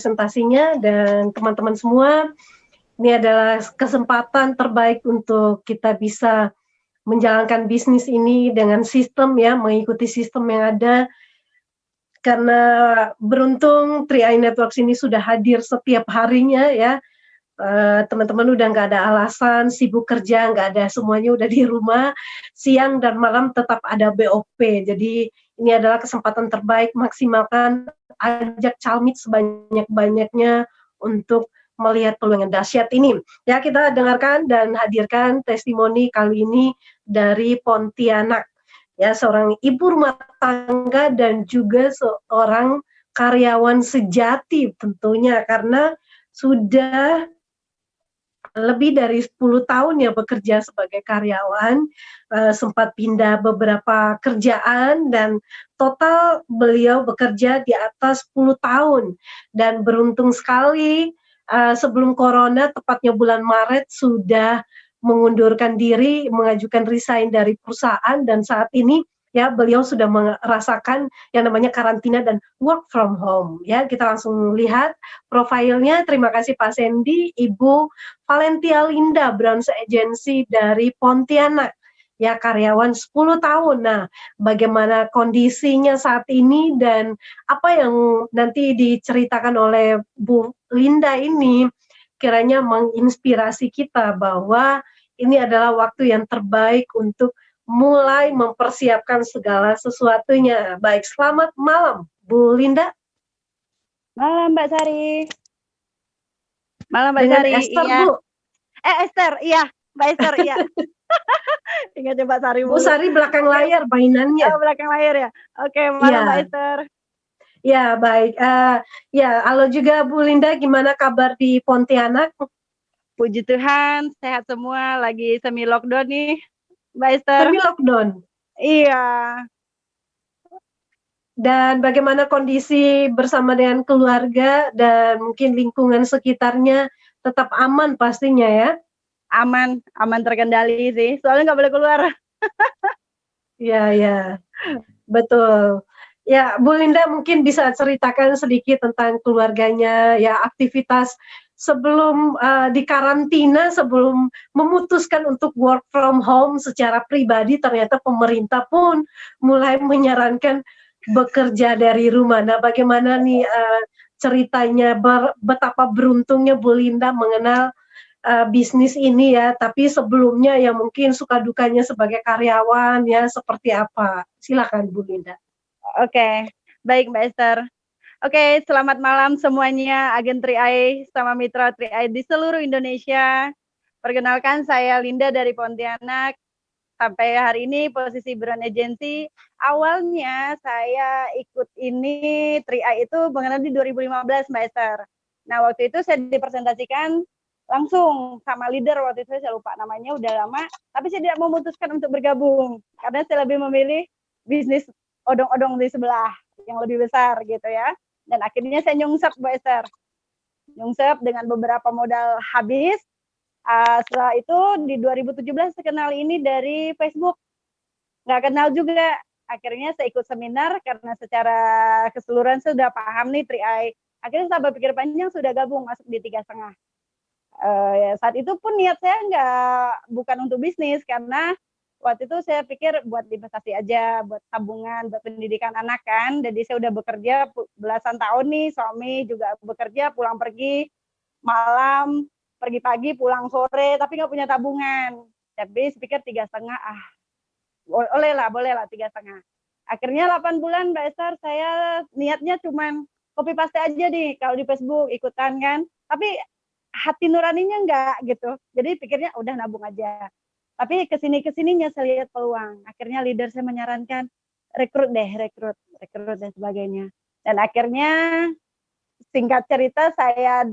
presentasinya dan teman-teman semua. Ini adalah kesempatan terbaik untuk kita bisa menjalankan bisnis ini dengan sistem ya, mengikuti sistem yang ada. Karena beruntung 3i Networks ini sudah hadir setiap harinya ya, teman-teman udah nggak ada alasan sibuk kerja, nggak ada, semuanya udah di rumah, siang dan malam tetap ada BOP. Jadi ini adalah kesempatan terbaik, maksimalkan, ajak Calmit sebanyak-banyaknya untuk melihat peluang yang dahsyat ini. Ya, kita dengarkan dan hadirkan testimoni kali ini dari Pontianak. Ya, seorang ibu rumah tangga dan juga seorang karyawan sejati tentunya, karena sudah lebih dari 10 tahun ya bekerja sebagai karyawan, sempat pindah beberapa kerjaan dan total beliau bekerja di atas 10 tahun. Dan beruntung sekali, sebelum corona tepatnya bulan Maret sudah mengundurkan diri, mengajukan resign dari perusahaan dan saat ini ya beliau sudah merasakan yang namanya karantina dan work from home ya. Kita langsung lihat profilnya. Terima kasih Pak Sandy, Ibu Valentia Linda, Browns Agency dari Pontianak. Ya, karyawan 10 tahun. Nah, bagaimana kondisinya saat ini dan apa yang nanti diceritakan oleh Bu Linda ini kiranya menginspirasi kita bahwa ini adalah waktu yang terbaik untuk mulai mempersiapkan segala sesuatunya. Baik, selamat malam, Bu Linda. Malam Mbak Sari. Malam Mbak Dengan Sari. Esther, iya. Bu. Esther, iya. Mbak Esther, iya. Ingat Mbak Sari Bu mulu. Sari belakang layar mainannya. Oh, belakang layar ya. Oke, malam Mbak Esther. Ya, baik. Ya, halo juga Bu Linda, gimana kabar di Pontianak? Puji Tuhan, sehat semua. Lagi semi lockdown nih, Mbak Esther. Semi lockdown? Iya. Dan bagaimana kondisi bersama dengan keluarga dan mungkin lingkungan sekitarnya tetap aman pastinya ya? Aman terkendali sih. Soalnya nggak boleh keluar. Ya, betul. Ya, Bu Linda mungkin bisa ceritakan sedikit tentang keluarganya, ya aktivitas sebelum dikarantina, sebelum memutuskan untuk work from home secara pribadi, ternyata pemerintah pun mulai menyarankan bekerja dari rumah. Nah, bagaimana nih ceritanya, betapa beruntungnya Bu Linda mengenal bisnis ini ya, tapi sebelumnya ya mungkin suka dukanya sebagai karyawan ya, seperti apa? Silakan Bu Linda. Oke, baik Mbak Esther. Oke, selamat malam semuanya, agen 3i sama mitra 3i di seluruh Indonesia. Perkenalkan, saya Linda dari Pontianak. Sampai hari ini posisi brand agency. Awalnya saya ikut ini 3i itu mengenai di 2015 Mbak Esther. Nah, waktu itu saya dipresentasikan langsung sama leader, waktu itu saya lupa namanya, udah lama. Tapi saya tidak memutuskan untuk bergabung karena saya lebih memilih bisnis odong-odong di sebelah yang lebih besar gitu ya. Dan akhirnya saya nyungsep Mbak Esther. Nyungsep dengan beberapa modal habis. Setelah itu di 2017 saya kenal ini dari Facebook. Nggak kenal juga. Akhirnya saya ikut seminar karena secara keseluruhan saya sudah paham nih 3i. Akhirnya saya berpikir panjang, sudah gabung masuk di 3,5. Ya, saat itu pun niat saya bukan untuk bisnis, karena waktu itu saya pikir buat investasi aja, buat tabungan, buat pendidikan anak kan. Jadi saya udah bekerja belasan tahun nih, suami juga bekerja, pulang pergi malam, pergi pagi, pulang sore, tapi nggak punya tabungan. Tapi saya pikir 3,5, boleh lah 3,5. Akhirnya 8 bulan Mbak Esther, saya niatnya cuman copy paste aja nih, kalau di Facebook ikutan kan. Tapi hati nuraninya enggak gitu. Jadi pikirnya udah nabung aja. Tapi kesininya saya lihat peluang. Akhirnya leader saya menyarankan rekrut dan sebagainya. Dan akhirnya singkat cerita saya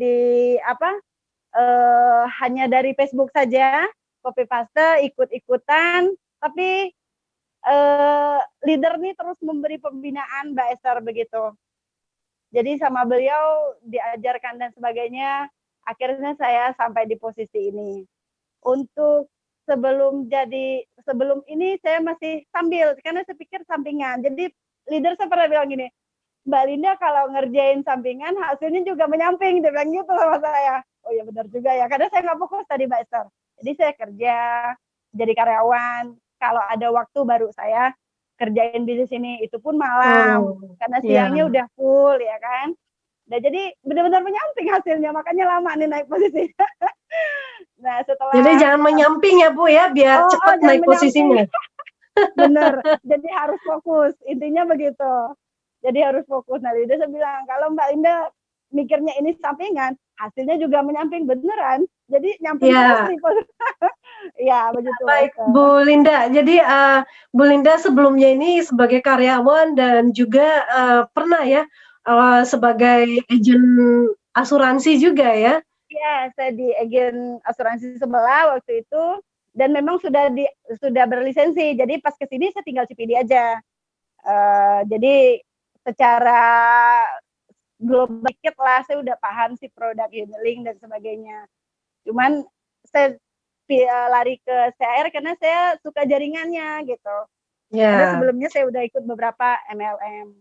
hanya dari Facebook saja, copy paste, ikut-ikutan. Tapi leader nih terus memberi pembinaan Mbak Esther begitu. Jadi sama beliau diajarkan dan sebagainya. Akhirnya saya sampai di posisi ini. Untuk sebelum ini saya masih sambil, karena saya pikir sampingan. Jadi leader saya pernah bilang gini, Mbak Linda kalau ngerjain sampingan hasilnya juga menyamping, dia bilang gitu sama saya. Oh ya benar juga ya, karena saya nggak fokus tadi Mbak Esther. Jadi saya kerja jadi karyawan, kalau ada waktu baru saya kerjain bisnis ini, itu pun malam Oh, karena ya. siangnya udah full ya kan. Nah jadi benar-benar menyamping hasilnya, makanya lama nih naik posisi. Nah Jadi setelah jangan menyamping ya Bu ya, biar cepat jangan naik menyamping. posisinya. Bener, jadi harus fokus, intinya begitu. Jadi harus fokus. Nah, Linda saya bilang, kalau Mbak Linda mikirnya ini sampingan, hasilnya juga menyamping beneran. Jadi nyamping terus Ya, nih. Ya, begitu Mbak baik Esther. Bu Linda. Jadi Bu Linda sebelumnya ini sebagai karyawan dan juga pernah ya sebagai agen asuransi juga ya. Iya, saya di agen asuransi sebelah waktu itu dan memang sudah berlisensi. Jadi pas ke sini saya tinggal CPD aja. Jadi secara global dikit lah saya udah paham sih produk unit dan sebagainya. Cuman saya lari ke CAR karena saya suka jaringannya gitu. Karena Ya. sebelumnya saya udah ikut beberapa MLM.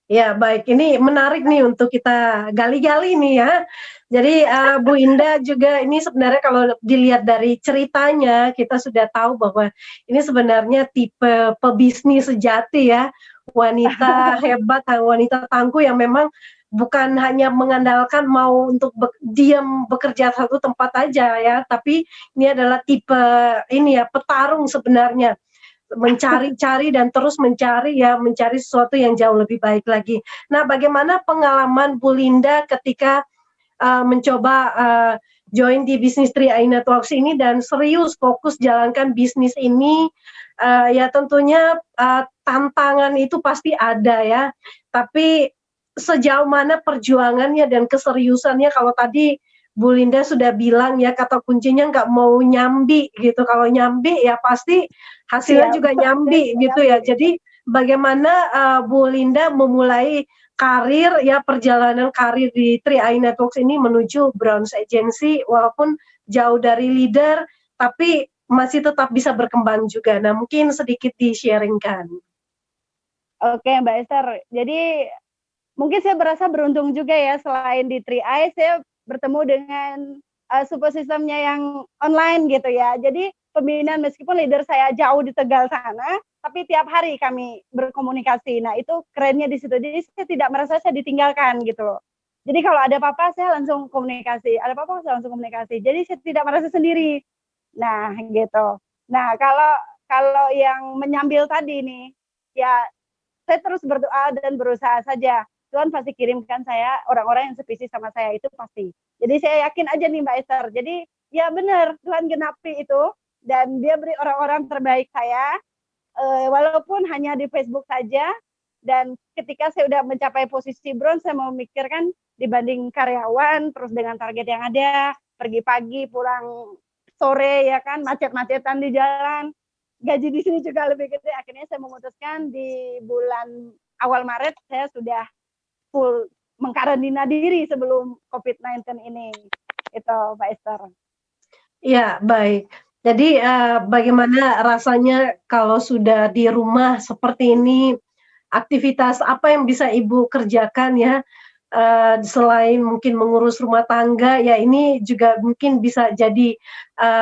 Ya, baik. Ini menarik nih untuk kita gali-gali nih ya. Jadi Bu Indah juga ini sebenarnya kalau dilihat dari ceritanya kita sudah tahu bahwa ini sebenarnya tipe pebisnis sejati ya. Wanita hebat, wanita tangguh yang memang bukan hanya mengandalkan mau untuk diam bekerja satu tempat aja ya, tapi ini adalah tipe ini ya petarung sebenarnya, mencari-cari dan terus mencari ya, mencari sesuatu yang jauh lebih baik lagi. Nah, bagaimana pengalaman Bu Linda ketika mencoba join di bisnis 3i Networks ini dan serius fokus jalankan bisnis ini? Ya tentunya tantangan itu pasti ada ya, tapi sejauh mana perjuangannya dan keseriusannya? Kalau tadi Bu Linda sudah bilang ya, kata kuncinya nggak mau nyambi gitu. Kalau nyambi ya pasti hasilnya Siap. juga nyambi gitu ya. Nyambi. Jadi bagaimana Bu Linda memulai karir ya, perjalanan karir di 3i Networks ini menuju Browns Agency, walaupun jauh dari leader tapi masih tetap bisa berkembang juga. Nah, mungkin sedikit di-sharingkan. Oke Mbak Esther, jadi mungkin saya berasa beruntung juga ya, selain di 3i saya bertemu dengan support systemnya yang online gitu ya. Jadi pembinaan meskipun leader saya jauh di Tegal sana, tapi tiap hari kami berkomunikasi. Nah itu kerennya di situ. Jadi saya tidak merasa saya ditinggalkan gitu loh. Jadi kalau ada apa-apa saya langsung komunikasi, ada apa-apa saya langsung komunikasi. Jadi saya tidak merasa sendiri. Nah gitu. Nah kalau yang menyambil tadi nih, ya saya terus berdoa dan berusaha saja. Tuhan pasti kirimkan saya orang-orang yang spesies sama saya, itu pasti. Jadi saya yakin aja nih Mbak Esther. Jadi ya benar, Tuhan genapi itu dan dia beri orang-orang terbaik saya, walaupun hanya di Facebook saja. Dan ketika saya udah mencapai posisi bronze, saya mau memikirkan dibanding karyawan, terus dengan target yang ada, pergi pagi, pulang sore ya kan, macet-macetan di jalan, gaji di sini juga lebih gede. Akhirnya saya memutuskan di bulan awal Maret saya sudah full mengkarantina diri sebelum COVID-19 ini. Itu Pak Esther. Ya, baik. Jadi bagaimana rasanya kalau sudah di rumah seperti ini, aktivitas apa yang bisa Ibu kerjakan ya, selain mungkin mengurus rumah tangga, ya ini juga mungkin bisa jadi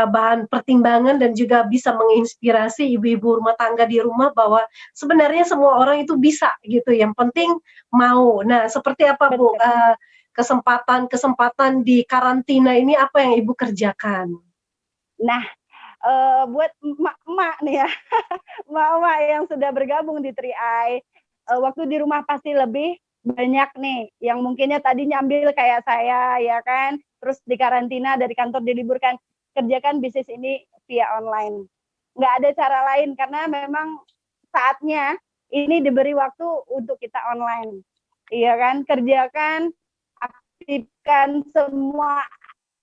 bahan pertimbangan dan juga bisa menginspirasi ibu-ibu rumah tangga di rumah bahwa sebenarnya semua orang itu bisa gitu, yang penting mau. Nah, seperti apa Bu, kesempatan-kesempatan di karantina ini apa yang Ibu kerjakan? Nah, buat emak-emak nih ya, emak-emak yang sudah bergabung di 3i, waktu di rumah pasti lebih banyak nih, yang mungkinnya tadi nyambil kayak saya, ya kan, terus di karantina, dari kantor diliburkan, kerjakan bisnis ini via online. Nggak ada cara lain, karena memang saatnya ini diberi waktu untuk kita online. Iya kan, kerjakan, aktifkan semua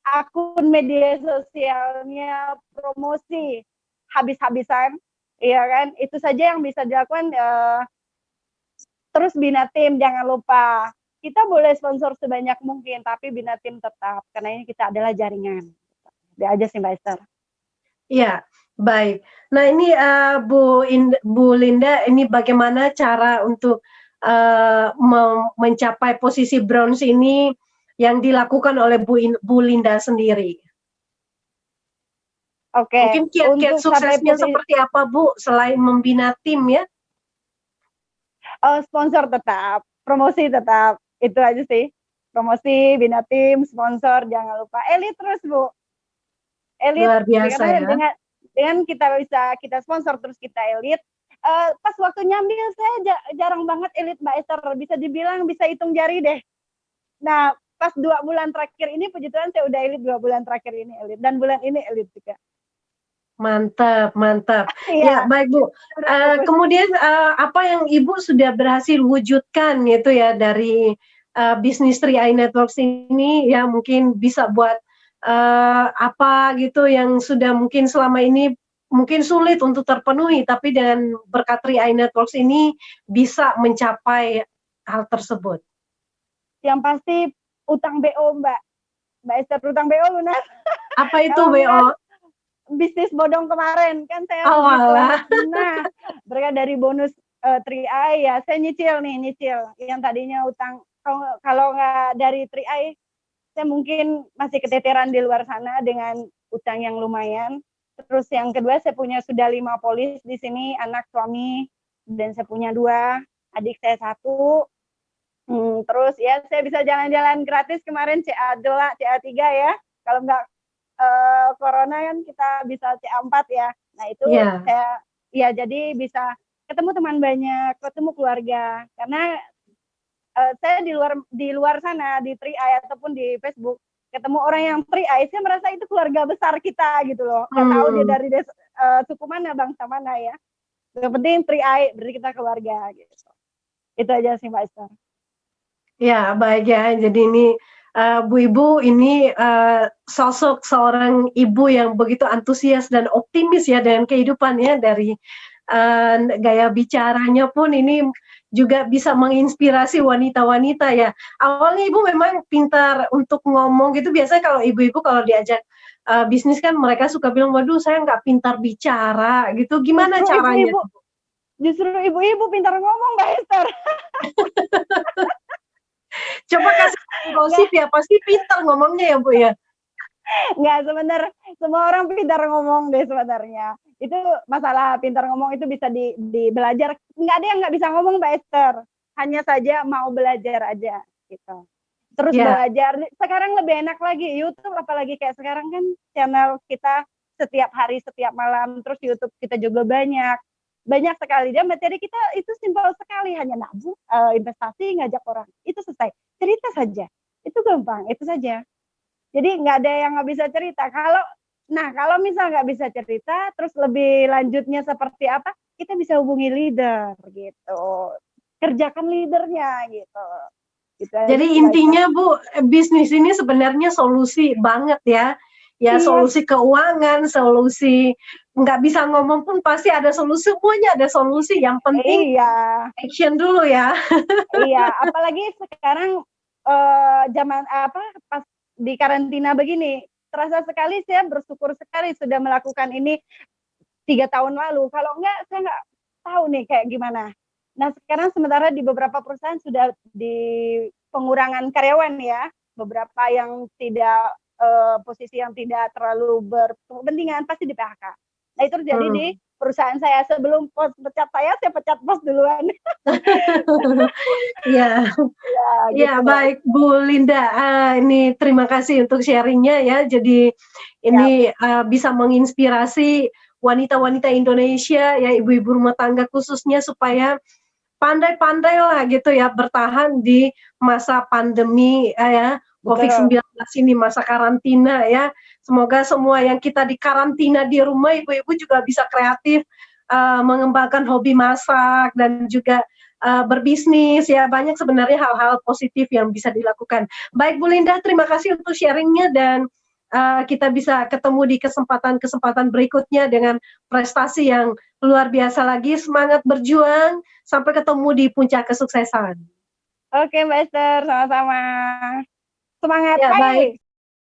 akun media sosialnya, promosi habis-habisan, iya kan? Itu saja yang bisa dilakukan. Terus bina tim, jangan lupa. Kita boleh sponsor sebanyak mungkin, tapi bina tim tetap, karena ini kita adalah jaringan. Itu aja sih Mbak Esther. Iya, baik. Nah ini Bu Linda, ini bagaimana cara untuk mencapai posisi bronze ini yang dilakukan oleh Bu Linda sendiri? Oke, Mungkin kiat-kiat untuk sampai suksesnya seperti apa, Bu, selain membina tim ya? Sponsor tetap, promosi tetap, itu aja sih. Promosi, bina tim, sponsor, jangan lupa. Elit terus, Bu. Elit, Luar biasa karena ya. dengan kita sponsor terus kita elit. Pas waktu nyambil saya jarang banget elit, Mbak Esther. Bisa dibilang bisa hitung jari deh. Nah, pas 2 bulan terakhir ini, puji Tuhan saya udah elit 2 bulan terakhir ini elit. Dan bulan ini elit juga. Mantap, mantap. Ya, Iya. baik Bu. Kemudian apa yang Ibu sudah berhasil wujudkan gitu ya dari bisnis 3i Networks ini ya, mungkin bisa buat apa gitu yang sudah mungkin selama ini mungkin sulit untuk terpenuhi, tapi dengan berkat 3i Networks ini bisa mencapai hal tersebut. Yang pasti utang BO, Mbak Esther, utang BO lunas. Apa itu BO? Bisnis bodong kemarin kan saya Nah, berkat dari bonus 3i ya saya nyicil yang tadinya utang, kalau nggak dari 3i saya mungkin masih keteteran di luar sana dengan utang yang lumayan. Terus yang kedua, saya punya sudah 5 polis di sini, anak, suami, dan saya punya 2, adik saya 1. Terus ya saya bisa jalan-jalan gratis kemarin CA2, CA3 ya. Kalau nggak corona kan kita bisa CA4 ya. Nah itu saya ya jadi bisa ketemu teman banyak, ketemu keluarga. Karena saya di luar sana di 3i ataupun di Facebook ketemu orang yang 3i, saya merasa itu keluarga besar kita gitu loh. Nggak tahu dia dari suku mana, bangsa mana ya. Yang penting 3i berarti kita keluarga gitu. Itu aja sih Mbak Esther. Ya, baik ya. Jadi ini Bu Ibu ini sosok seorang ibu yang begitu antusias dan optimis ya dengan kehidupan ya, dari gaya bicaranya pun ini juga bisa menginspirasi wanita-wanita ya. Awalnya Ibu memang pintar untuk ngomong gitu, biasanya kalau ibu-ibu kalau diajak bisnis kan mereka suka bilang, waduh saya nggak pintar bicara gitu, gimana caranya? Justru ibu-ibu pintar ngomong Mbak Esther. Coba kasih gosip ya, pasti pintar ngomongnya ya Bu ya. Nggak, sebenarnya semua orang pintar ngomong deh sebenarnya. Itu masalah pintar ngomong itu bisa belajar. Nggak ada yang nggak bisa ngomong Mbak Esther. Hanya saja mau belajar aja gitu. Terus belajar. Sekarang lebih enak lagi YouTube, apalagi kayak sekarang kan channel kita setiap hari, setiap malam. Terus YouTube kita juga banyak sekali. Dan materi kita itu simpel sekali, hanya nabung, investasi, ngajak orang. Itu selesai. Cerita saja. Itu gampang, itu saja. Jadi nggak ada yang nggak bisa cerita. Kalau misal nggak bisa cerita, terus lebih lanjutnya seperti apa, kita bisa hubungi leader gitu. Kerjakan leadernya gitu. Jadi intinya Bu, bisnis ini sebenarnya solusi banget ya. Ya solusi keuangan, solusi nggak bisa ngomong pun pasti ada solusi, semuanya ada solusi. Yang penting action dulu ya. Iya, apalagi sekarang zaman pas di karantina begini, terasa sekali saya bersyukur sekali sudah melakukan ini 3 tahun lalu. Kalau enggak, saya nggak tahu nih kayak gimana. Nah sekarang sementara di beberapa perusahaan sudah di pengurangan karyawan ya, beberapa yang tidak posisi yang tidak terlalu berkepentingan pasti di PHK. Nah itu terjadi di perusahaan saya. Sebelum bos pecat saya pecat bos duluan. Ya, ya baik Bu Linda, ini terima kasih untuk sharingnya ya. Jadi ini bisa menginspirasi wanita-wanita Indonesia ya, ibu-ibu rumah tangga khususnya, supaya pandai-pandai lah gitu ya bertahan di masa pandemi ya COVID-19 ini, masa karantina ya. Semoga semua yang kita di karantina di rumah, ibu-ibu juga bisa kreatif mengembangkan hobi masak dan juga berbisnis ya. Banyak sebenarnya hal-hal positif yang bisa dilakukan. Baik Bu Linda, terima kasih untuk sharingnya, dan kita bisa ketemu di kesempatan-kesempatan berikutnya dengan prestasi yang luar biasa lagi. Semangat berjuang, sampai ketemu di puncak kesuksesan. Oke Mbak Esther, sama-sama. Semangat. Ya, baik.